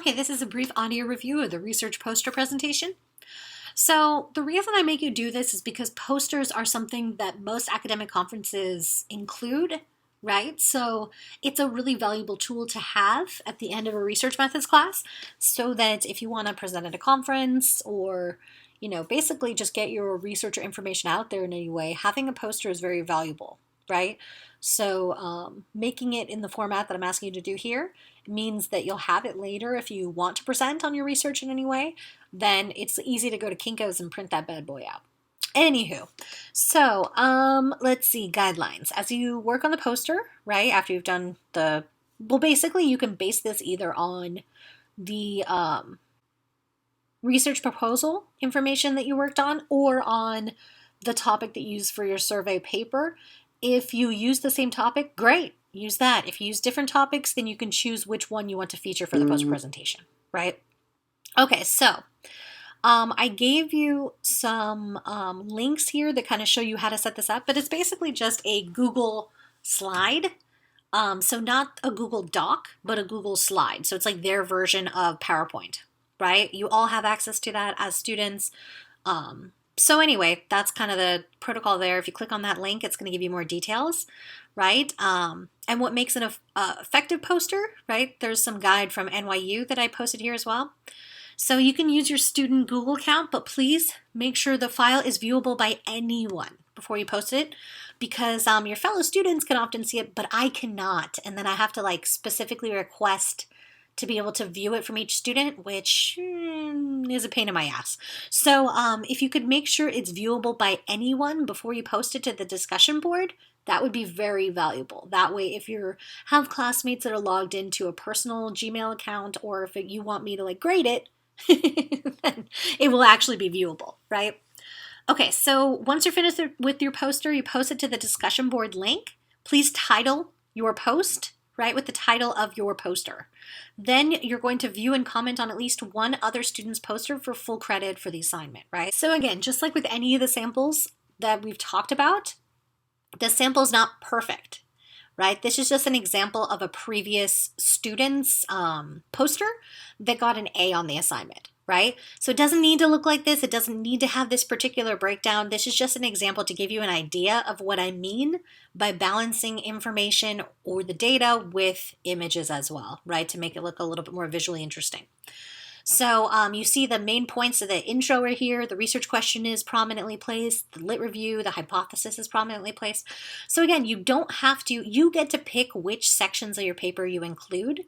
Okay, this is a brief audio review of the research poster presentation. So the reason I make you do this is because posters are something that most academic conferences include, right? So it's a really valuable tool to have at the end of a research methods class so that if you want to present at a conference or, basically just get your research or information out there in any way, having a poster is very valuable, right? So making it in the format that I'm asking you to do here means that you'll have it later if you want to present on your research in any way. Then it's easy to go to Kinko's and print that bad boy out. Anywho, so let's see, guidelines. As you work on the poster, right, after you've done basically you can base this either on the research proposal information that you worked on or on the topic that you use for your survey paper. If you use the same topic, great, use that. If you use different topics, then you can choose which one you want to feature for the poster presentation, right? Okay, so I gave you some links here that kind of show you how to set this up, but it's basically just a Google slide. So not a Google Doc, but a Google slide. So it's like their version of PowerPoint, right? You all have access to that as students. So anyway, that's kind of the protocol there. If you click on that link, it's going to give you more details, right? And what makes an effective poster, right? There's some guide from NYU that I posted here as well. So you can use your student Google account, but please make sure the file is viewable by anyone before you post it, because your fellow students can often see it, but I cannot. And then I have to specifically request to be able to view it from each student, which is a pain in my ass. So if you could make sure it's viewable by anyone before you post it to the discussion board, that would be very valuable. That way, if you have classmates that are logged into a personal Gmail account, or if you want me to grade it, then it will actually be viewable, right? Okay, so once you're finished with your poster, you post it to the discussion board link. Please title your post, right, with the title of your poster. Then you're going to view and comment on at least one other student's poster for full credit for the assignment, right? So again, just like with any of the samples that we've talked about, the sample is not perfect, right? This is just an example of a previous student's poster that got an A on the assignment, right? So it doesn't need to look like this. It doesn't need to have this particular breakdown. This is just an example to give you an idea of what I mean by balancing information or the data with images as well, right? To make it look a little bit more visually interesting. So you see the main points of the intro right here. The research question is prominently placed. The lit review, the hypothesis is prominently placed. So again, you don't have to, you get to pick which sections of your paper you include,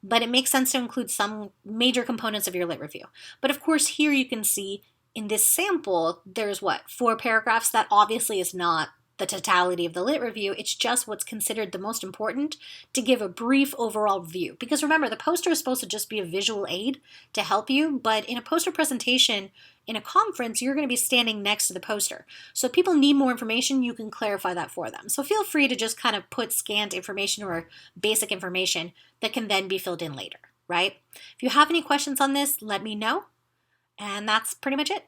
but it makes sense to include some major components of your lit review. But of course, here you can see in this sample, there's 4 paragraphs. That obviously is not the totality of the lit review. It's just what's considered the most important to give a brief overall view. Because remember, the poster is supposed to just be a visual aid to help you, but in a poster presentation, in a conference, you're going to be standing next to the poster. So if people need more information, you can clarify that for them. So feel free to just kind of put scanned information or basic information that can then be filled in later, right? If you have any questions on this, let me know. And that's pretty much it.